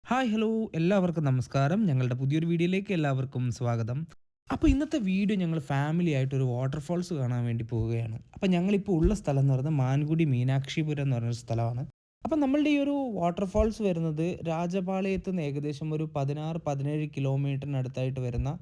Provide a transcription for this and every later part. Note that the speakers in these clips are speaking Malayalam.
ഹായ് ഹലോ എല്ലാവർക്കും നമസ്കാരം. ഞങ്ങളുടെ പുതിയൊരു വീഡിയോയിലേക്ക് എല്ലാവർക്കും സ്വാഗതം. അപ്പോൾ ഇന്നത്തെ വീഡിയോ ഞങ്ങൾ ഫാമിലി ആയിട്ട് ഒരു വാട്ടർഫാൾസ് കാണാൻ വേണ്ടി പോവുകയാണ്. അപ്പോൾ ഞങ്ങളിപ്പോൾ ഉള്ള സ്ഥലം എന്ന് പറയുന്നത് മാൻകുടി മീനാക്ഷിപുരം എന്ന് പറഞ്ഞൊരു സ്ഥലമാണ്. അപ്പോൾ നമ്മളുടെ ഈ ഒരു വാട്ടർഫാൾസ് വരുന്നത് രാജപാളയത്ത് നിന്ന് ഏകദേശം ഒരു 16-17 കിലോമീറ്ററിനടുത്തായിട്ട് വരുന്ന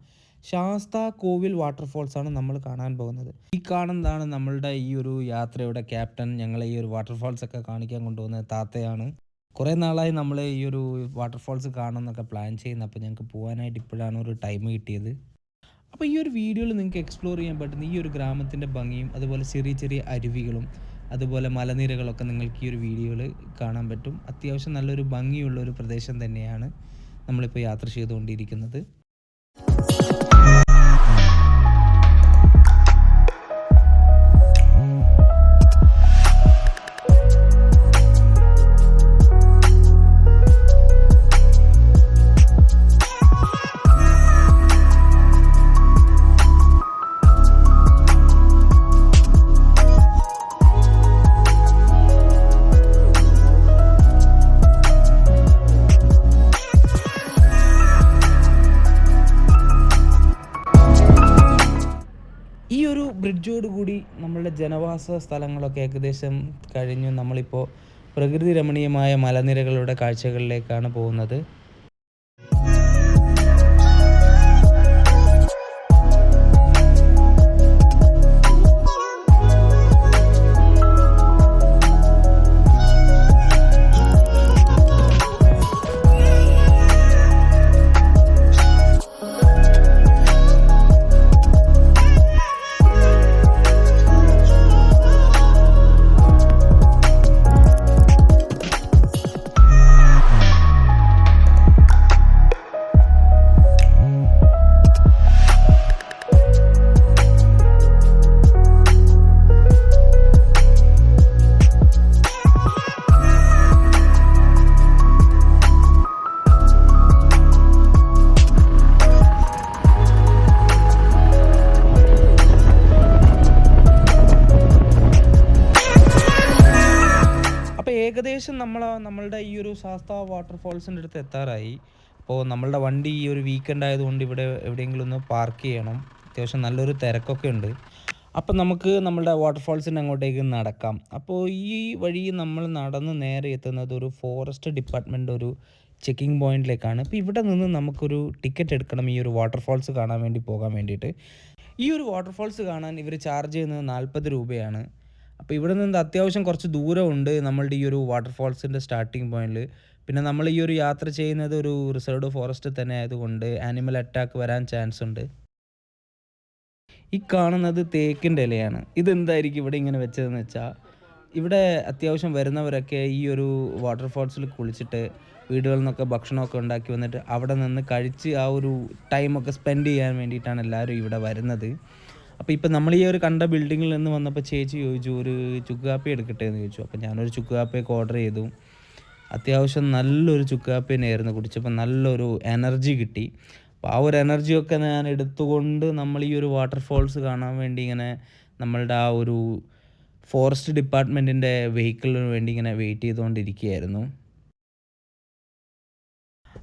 ശാസ്താ കോവിൽ വാട്ടർഫാൾസ് ആണ് നമ്മൾ കാണാൻ പോകുന്നത്. ഈ കാണുന്നതാണ് നമ്മളുടെ ഈ ഒരു യാത്രയുടെ ക്യാപ്റ്റൻ. ഞങ്ങളെ ഈ ഒരു വാട്ടർഫാൾസ് ഒക്കെ കാണിക്കാൻ കൊണ്ടുപോകുന്ന താത്തയാണ്. കുറേ നാളായി നമ്മൾ ഈ ഒരു വാട്ടർഫാൾസ് കാണണമെന്നൊക്കെ പ്ലാൻ ചെയ്യുന്നത്. അപ്പോൾ ഞങ്ങൾക്ക് പോകാനായിട്ട് ഇപ്പോഴാണ് ഒരു ടൈം കിട്ടിയത്. അപ്പോൾ ഈ ഒരു വീഡിയോയിൽ നിങ്ങൾക്ക് എക്സ്പ്ലോർ ചെയ്യാൻ പറ്റുന്ന ഈ ഒരു ഗ്രാമത്തിൻ്റെ ഭംഗിയും അതുപോലെ ചെറിയ ചെറിയ അരുവികളും അതുപോലെ മലനിരകളൊക്കെ നിങ്ങൾക്ക് ഈ ഒരു വീഡിയോയിൽ കാണാൻ പറ്റും. അത്യാവശ്യം നല്ലൊരു ഭംഗിയുള്ള ഒരു പ്രദേശം തന്നെയാണ് നമ്മളിപ്പോൾ യാത്ര ചെയ്തുകൊണ്ടിരിക്കുന്നത്. ഈ ഒരു ബ്രിഡ്ജോട് കൂടി നമ്മളുടെ ജനവാസ സ്ഥലങ്ങളൊക്കെ ഏകദേശം കഴിഞ്ഞു. നമ്മളിപ്പോൾ പ്രകൃതി രമണീയമായ മലനിരകളുടെ കാഴ്ചകളിലേക്കാണ് പോകുന്നത്. അപ്പോൾ ഏകദേശം നമ്മളുടെ ഈ ഒരു ശാസ്താ വാട്ടർഫാൾസിൻ്റെ അടുത്ത് എത്താറായി. അപ്പോൾ നമ്മളുടെ വണ്ടി ഈ ഒരു വീക്കെൻഡ് ആയതുകൊണ്ട് ഇവിടെ എവിടെയെങ്കിലും ഒന്ന് പാർക്ക് ചെയ്യണം. അത്യാവശ്യം നല്ലൊരു തിരക്കൊക്കെ ഉണ്ട്. അപ്പം നമുക്ക് നമ്മളുടെ വാട്ടർഫാൾസിൻ്റെ അങ്ങോട്ടേക്ക് നടക്കാം. അപ്പോൾ ഈ വഴി നമ്മൾ നടന്ന് നേരെ എത്തുന്നത് ഒരു ഫോറസ്റ്റ് ഡിപ്പാർട്ട്മെൻ്റ് ഒരു ചെക്കിംഗ് പോയിന്റിലേക്കാണ്. അപ്പോൾ ഇവിടെ നിന്ന് നമുക്കൊരു ടിക്കറ്റ് എടുക്കണം ഈ ഒരു വാട്ടർഫാൾസ് കാണാൻ വേണ്ടി പോകാൻ വേണ്ടിയിട്ട്. ഈ ഒരു വാട്ടർഫാൾസ് കാണാൻ ഇവർ ചാർജ് ചെയ്യുന്നത് 40 രൂപയാണ്. അപ്പോൾ ഇവിടെ നിന്ന് അത്യാവശ്യം കുറച്ച് ദൂരമുണ്ട് നമ്മളുടെ ഈ ഒരു വാട്ടർഫാൾസിൻ്റെ സ്റ്റാർട്ടിങ് പോയിന്റിൽ. പിന്നെ നമ്മൾ ഈ ഒരു യാത്ര ചെയ്യുന്നത് ഒരു റിസർവ്ഡ് ഫോറസ്റ്റ് തന്നെ ആയതുകൊണ്ട് ആനിമൽ അറ്റാക്ക് വരാൻ ചാൻസ് ഉണ്ട്. ഈ കാണുന്നത് തേക്കിൻ്റെ ഇലയാണ്. ഇതെന്തായിരിക്കും ഇവിടെ ഇങ്ങനെ വെച്ചതെന്ന് വെച്ചാൽ, ഇവിടെ അത്യാവശ്യം വരുന്നവരൊക്കെ ഈ ഒരു വാട്ടർഫാൾസിൽ കുളിച്ചിട്ട് വീടുകളിൽ നിന്നൊക്കെ ഭക്ഷണമൊക്കെ ഉണ്ടാക്കി വന്നിട്ട് അവിടെ നിന്ന് കഴിച്ച് ആ ഒരു ടൈമൊക്കെ സ്പെൻഡ് ചെയ്യാൻ വേണ്ടിയിട്ടാണ് എല്ലാവരും ഇവിടെ വരുന്നത്. അപ്പോൾ ഇപ്പം നമ്മൾ ഈ ഒരു കണ്ട ബിൽഡിങ്ങിൽ നിന്ന് വന്നപ്പോൾ ചേച്ചി ചോദിച്ചു ഒരു ചുക്ക് കാപ്പി എടുക്കട്ടെ എന്ന് ചോദിച്ചു. അപ്പോൾ ഞാനൊരു ചുക്ക് കാപ്പിയൊക്കെ ഓർഡർ ചെയ്തു. അത്യാവശ്യം നല്ലൊരു ചുക്ക് കാപ്പി തന്നെയായിരുന്നു. കുടിച്ചപ്പോൾ നല്ലൊരു എനർജി കിട്ടി. അപ്പോൾ ആ ഒരു എനർജിയൊക്കെ ഞാൻ എടുത്തുകൊണ്ട് നമ്മൾ ഈ ഒരു വാട്ടർഫാൾസ് കാണാൻ വേണ്ടി ഇങ്ങനെ നമ്മളുടെ ആ ഒരു ഫോറസ്റ്റ് ഡിപ്പാർട്ട്മെൻറ്റിൻ്റെ വെഹിക്കിളിന് വേണ്ടി ഇങ്ങനെ വെയിറ്റ് ചെയ്തുകൊണ്ടിരിക്കുകയായിരുന്നു.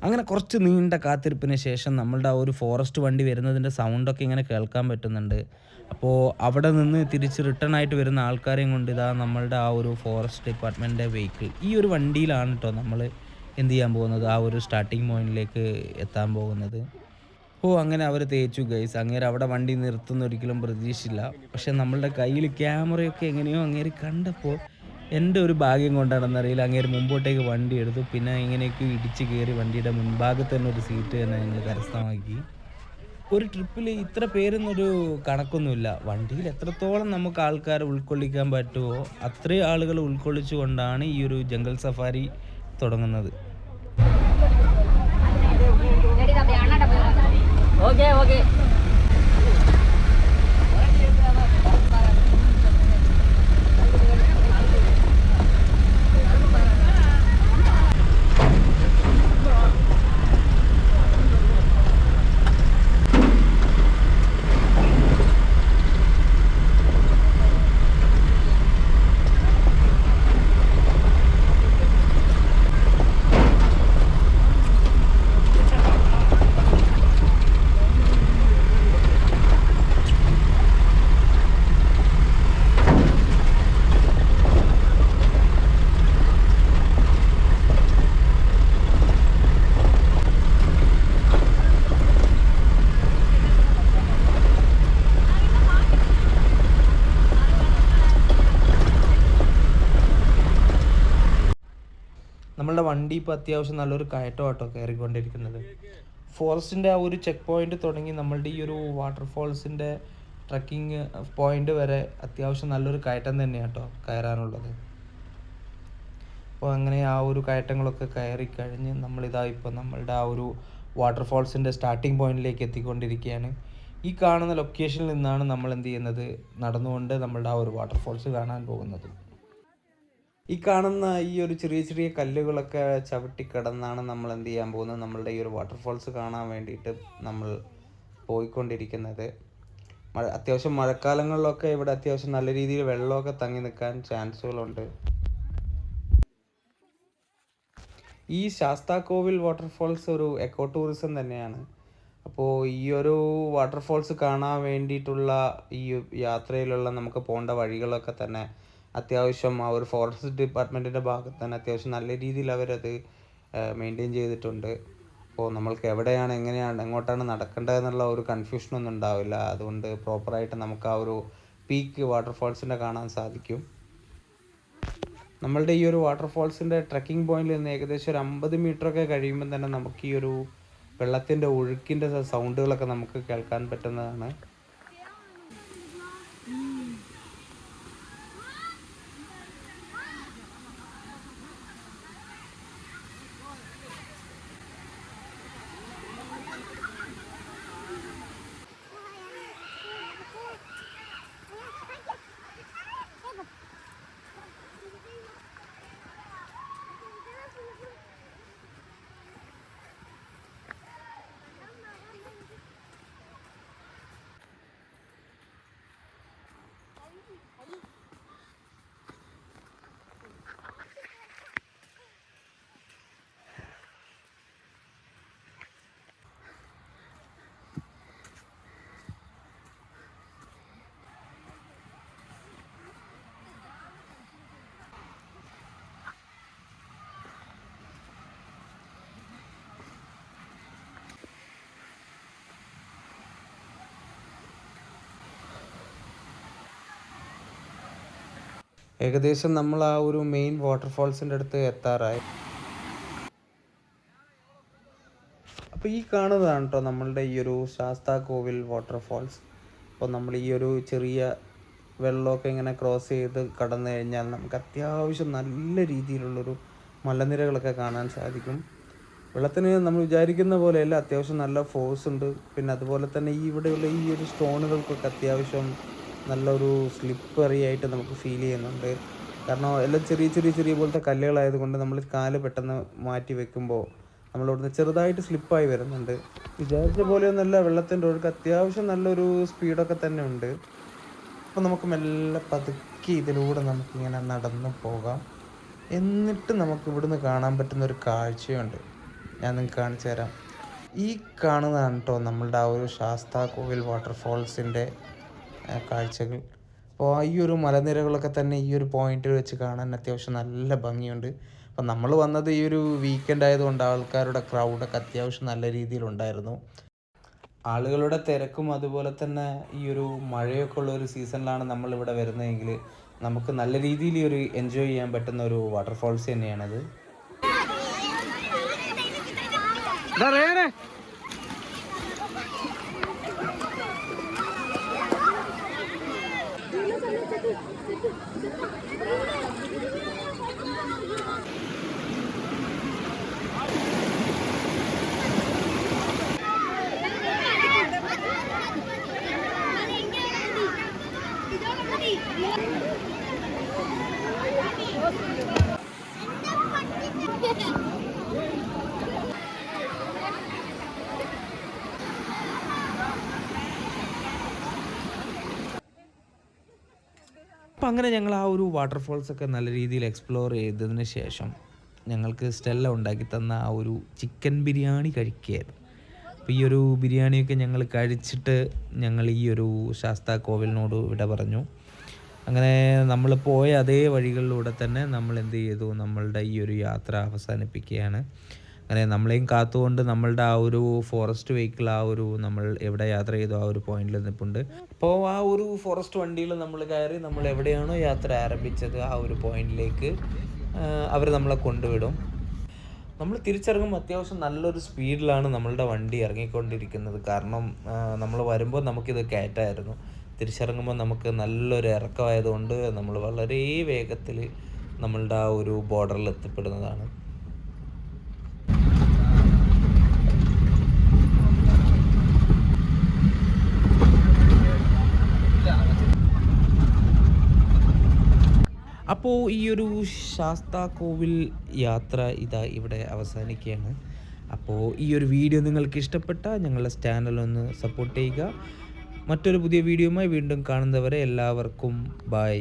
അങ്ങനെ കുറച്ച് നീണ്ട കാത്തിരിപ്പിന് ശേഷം നമ്മളുടെ ആ ഒരു ഫോറസ്റ്റ് വണ്ടി വരുന്നതിൻ്റെ സൗണ്ടൊക്കെ ഇങ്ങനെ കേൾക്കാൻ പറ്റുന്നുണ്ട്. അപ്പോൾ അവിടെ നിന്ന് തിരിച്ച് റിട്ടേൺ ആയിട്ട് വരുന്ന ആൾക്കാരെയും കൊണ്ട് ഇതാ നമ്മളുടെ ആ ഒരു ഫോറസ്റ്റ് ഡിപ്പാർട്ട്മെൻറ്റിൻ്റെ വെഹിക്കിൾ ഈ ഒരു വണ്ടിയിലാണ് കേട്ടോ നമ്മൾ എന്ത് ചെയ്യാൻ പോകുന്നത്, ആ ഒരു സ്റ്റാർട്ടിങ് പോയിന്റിലേക്ക് എത്താൻ പോകുന്നത്. അങ്ങനെ അവർ തേച്ചു ഗൈസ്. അങ്ങേര് അവിടെ വണ്ടി നിർത്തുന്ന ഒരിക്കലും പ്രതീക്ഷിച്ചില്ല. പക്ഷെ നമ്മളുടെ കയ്യിൽ ക്യാമറയൊക്കെ എങ്ങനെയോ അങ്ങേര് കണ്ടപ്പോൾ എൻ്റെ ഒരു ഭാഗ്യം കൊണ്ടാണെന്നറിയില്ല, അങ്ങേര് മുമ്പോട്ടേക്ക് വണ്ടി എടുത്തു. പിന്നെ ഇങ്ങനെയൊക്കെ ഇടിച്ച് കയറി വണ്ടിയുടെ മുൻഭാഗത്ത് തന്നെ ഒരു സീറ്റ് തന്നെ ഞങ്ങൾ കരസ്ഥമാക്കി. ഒരു ട്രിപ്പിൽ ഇത്ര പേരൊന്നൊരു കണക്കൊന്നുമില്ല. വണ്ടിയിൽ എത്രത്തോളം നമുക്ക് ആൾക്കാരെ ഉൾക്കൊള്ളിക്കാൻ പറ്റുമോ അത്രയും ആളുകൾ ഉൾക്കൊള്ളിച്ചുകൊണ്ടാണ് ഈ ഒരു ജംഗൽ സഫാരി തുടങ്ങുന്നത്. Okay okay. വണ്ടി ഇപ്പോൾ അത്യാവശ്യം നല്ലൊരു കയറ്റമാട്ടോ കയറിക്കൊണ്ടിരിക്കുന്നത്. ഫോറസ്റ്റിൻ്റെ ആ ഒരു ചെക്ക് പോയിന്റ് തുടങ്ങി നമ്മളുടെ ഈ ഒരു വാട്ടർഫോൾസിൻ്റെ ട്രക്കിങ് പോയിന്റ് വരെ അത്യാവശ്യം നല്ലൊരു കയറ്റം തന്നെയാണ് കേട്ടോ കയറാനുള്ളത്. അപ്പോൾ അങ്ങനെ ആ ഒരു കയറ്റങ്ങളൊക്കെ കയറി കഴിഞ്ഞ് നമ്മളിതാ ഇപ്പോൾ നമ്മളുടെ ആ ഒരു വാട്ടർഫോൾസിൻ്റെ സ്റ്റാർട്ടിംഗ് പോയിന്റിലേക്ക് എത്തിക്കൊണ്ടിരിക്കുകയാണ്. ഈ കാണുന്ന ലൊക്കേഷനിൽ നിന്നാണ് നമ്മൾ എന്ത് ചെയ്യുന്നത്, നടന്നുകൊണ്ട് നമ്മളുടെ ആ ഒരു വാട്ടർഫോൾസ് കാണാൻ പോകുന്നത്. ഈ കാണുന്ന ഈ ഒരു ചെറിയ ചെറിയ കല്ലുകളൊക്കെ ചവിട്ടി കിടന്നാണ് നമ്മൾ എന്ത് ചെയ്യാൻ പോകുന്നത്, നമ്മളുടെ ഈ ഒരു വാട്ടർഫോൾസ് കാണാൻ വേണ്ടിയിട്ട് നമ്മൾ പോയിക്കൊണ്ടിരിക്കുന്നത്. അത്യാവശ്യം മഴക്കാലങ്ങളിലൊക്കെ ഇവിടെ അത്യാവശ്യം നല്ല രീതിയിൽ വെള്ളമൊക്കെ തങ്ങി നിൽക്കാൻ ചാൻസുകളുണ്ട്. ഈ ശാസ്താകോവിൽ വാട്ടർഫോൾസ് ഒരു എക്കോ ടൂറിസം തന്നെയാണ്. അപ്പോൾ ഈ ഒരു വാട്ടർഫോൾസ് കാണാൻ വേണ്ടിയിട്ടുള്ള ഈ യാത്രയിലുള്ള നമുക്ക് പോകേണ്ട വഴികളൊക്കെ തന്നെ അത്യാവശ്യം ആ ഒരു ഫോറസ്റ്റ് ഡിപ്പാർട്ട്മെൻറ്റിൻ്റെ ഭാഗത്ത് തന്നെ അത്യാവശ്യം നല്ല രീതിയിൽ അവരത് മെയിൻറ്റെയിൻ ചെയ്തിട്ടുണ്ട്. അപ്പോൾ നമ്മൾക്ക് എവിടെയാണ് എങ്ങനെയാണ് എങ്ങോട്ടാണ് നടക്കേണ്ടതെന്നുള്ള ഒരു കൺഫ്യൂഷനൊന്നും ഉണ്ടാവില്ല. അതുകൊണ്ട് പ്രോപ്പറായിട്ട് നമുക്ക് ആ ഒരു പീക്ക് വാട്ടർഫോൾസിൻ്റെ കാണാൻ സാധിക്കും. നമ്മളുടെ ഈ ഒരു വാട്ടർഫോൾസിൻ്റെ ട്രക്കിംഗ് പോയിന്റിൽ നിന്ന് ഏകദേശം ഒരു 50 മീറ്ററൊക്കെ കഴിയുമ്പോൾ തന്നെ നമുക്ക് ഈ ഒരു വെള്ളത്തിൻ്റെ ഒഴുക്കിൻ്റെ സൗണ്ടുകളൊക്കെ നമുക്ക് കേൾക്കാൻ പറ്റുന്നതാണ്. ഏകദേശം നമ്മൾ ആ ഒരു മെയിൻ വാട്ടർഫോൾസിൻ്റെ അടുത്ത് എത്താറായി. അപ്പോൾ ഈ കാണുന്നതാണ് കേട്ടോ നമ്മളുടെ ഈ ഒരു ശാസ്താകോവിൽ വാട്ടർഫോൾസ്. അപ്പോൾ നമ്മൾ ഈ ഒരു ചെറിയ വെള്ളമൊക്കെ ഇങ്ങനെ ക്രോസ് ചെയ്ത് കടന്നു കഴിഞ്ഞാൽ നമുക്ക് അത്യാവശ്യം നല്ല രീതിയിലുള്ളൊരു മലനിരകളൊക്കെ കാണാൻ സാധിക്കും. വെള്ളത്തിന് നമ്മൾ വിചാരിക്കുന്ന പോലെയല്ല, അത്യാവശ്യം നല്ല ഫോഴ്സ് ഉണ്ട്. പിന്നെ അതുപോലെ തന്നെ ഈ ഇവിടെയുള്ള ഈ ഒരു സ്റ്റോണുകൾക്കൊക്കെ അത്യാവശ്യം നല്ലൊരു സ്ലിപ്പറി ആയിട്ട് നമുക്ക് ഫീൽ ചെയ്യുന്നുണ്ട്. കാരണം എല്ലാം ചെറിയ ചെറിയ ചെറിയ പോലത്തെ കല്ലുകളായതുകൊണ്ട് നമ്മൾ കാല് പെട്ടെന്ന് മാറ്റി വെക്കുമ്പോൾ നമ്മളിവിടുന്ന് ചെറുതായിട്ട് സ്ലിപ്പായി വരുന്നുണ്ട്. വിചാരിച്ച പോലെയൊന്നുമല്ല, വെള്ളത്തിൻ്റെ ഒഴുക്ക് അത്യാവശ്യം നല്ലൊരു സ്പീഡൊക്കെ തന്നെ ഉണ്ട്. അപ്പോൾ നമുക്ക് മെല്ലെ പതുക്കെ ഇതിലൂടെ നമുക്കിങ്ങനെ നടന്നു പോകാം. എന്നിട്ട് നമുക്ക് ഇവിടുന്ന് കാണാൻ പറ്റുന്ന ഒരു കാഴ്ചയുണ്ട്, ഞാൻ നിങ്ങൾക്ക് കാണിച്ചു തരാം. ഈ കാണുന്നതാണ് കേട്ടോ നമ്മളുടെ ആ ഒരു ശാസ്താകോവിൽ വാട്ടർഫോൾസിൻ്റെ കാഴ്ചകൾ. അപ്പോൾ ഈ ഒരു മലനിരകളൊക്കെ തന്നെ ഈ ഒരു പോയിന്റിൽ വെച്ച് കാണാൻ അത്യാവശ്യം നല്ല ഭംഗിയുണ്ട്. അപ്പം നമ്മൾ വന്നത് ഈ ഒരു വീക്കെൻഡ് ആയതുകൊണ്ട് ആൾക്കാരുടെ ക്രൗഡൊക്കെ അത്യാവശ്യം നല്ല രീതിയിലുണ്ടായിരുന്നു. ആളുകളുടെ തിരക്കും അതുപോലെ തന്നെ ഈ ഒരു മഴയൊക്കെ ഉള്ള ഒരു സീസണിലാണ് നമ്മളിവിടെ വരുന്നതെങ്കിൽ നമുക്ക് നല്ല രീതിയിൽ ഒരു എൻജോയ് ചെയ്യാൻ പറ്റുന്ന ഒരു വാട്ടർഫോൾസ് തന്നെയാണത്. അപ്പം അങ്ങനെ ഞങ്ങൾ ആ ഒരു വാട്ടർഫോൾസൊക്കെ നല്ല രീതിയിൽ എക്സ്പ്ലോർ ചെയ്തതിന് ശേഷം ഞങ്ങൾക്ക് സ്റ്റെല്ല ഉണ്ടാക്കി തന്ന ആ ഒരു ചിക്കൻ ബിരിയാണി കഴിക്കുകയായിരുന്നു. അപ്പോൾ ഈ ഒരു ബിരിയാണിയൊക്കെ ഞങ്ങൾ കഴിച്ചിട്ട് ഞങ്ങൾ ഈ ഒരു ശാസ്താകോവിലിനോട് വിട പറഞ്ഞു. അങ്ങനെ നമ്മൾ പോയ അതേ വഴികളിലൂടെ തന്നെ നമ്മൾ എന്ത് ചെയ്തു, നമ്മളുടെ ഈ ഒരു യാത്ര അവസാനിപ്പിക്കുകയാണ്. അങ്ങനെ നമ്മളെയും കാത്തുകൊണ്ട് നമ്മളുടെ ആ ഒരു ഫോറസ്റ്റ് വെഹിക്കിൾ ആ ഒരു നമ്മൾ എവിടെ യാത്ര ചെയ്തു ആ ഒരു പോയിന്റിൽ നിൽപ്പുണ്ട്. അപ്പോൾ ആ ഒരു ഫോറസ്റ്റ് വണ്ടിയിൽ നമ്മൾ കയറി നമ്മൾ എവിടെയാണോ യാത്ര ആരംഭിച്ചത് ആ ഒരു പോയിന്റിലേക്ക് അവർ നമ്മളെ കൊണ്ടുവിടും. നമ്മൾ തിരിച്ചിറങ്ങുമ്പോൾ അത്യാവശ്യം നല്ലൊരു സ്പീഡിലാണ് നമ്മളുടെ വണ്ടി ഇറങ്ങിക്കൊണ്ടിരിക്കുന്നത്. കാരണം നമ്മൾ വരുമ്പോൾ നമുക്കിത് കയറ്റമായിരുന്നു. തിരിച്ചിറങ്ങുമ്പോൾ നമുക്ക് നല്ലൊരു ഇറക്കമായതുകൊണ്ട് നമ്മൾ വളരെ വേഗത്തിൽ നമ്മളുടെ ആ ഒരു ബോർഡറിൽ എത്തിപ്പെടുന്നതാണ്. അപ്പോൾ ഈ ഒരു ശാസ്താ കോവിൽ യാത്ര ഇതാ ഇവിടെ അവസാനിക്കുകയാണ്. അപ്പോൾ ഈ ഒരു വീഡിയോ നിങ്ങൾക്ക് ഇഷ്ടപ്പെട്ടാൽ ഞങ്ങളുടെ ചാനലൊന്ന് സപ്പോർട്ട് ചെയ്യുക. മറ്റൊരു പുതിയ വീഡിയോയുമായി വീണ്ടും കാണുന്നവരെ എല്ലാവർക്കും ബൈ.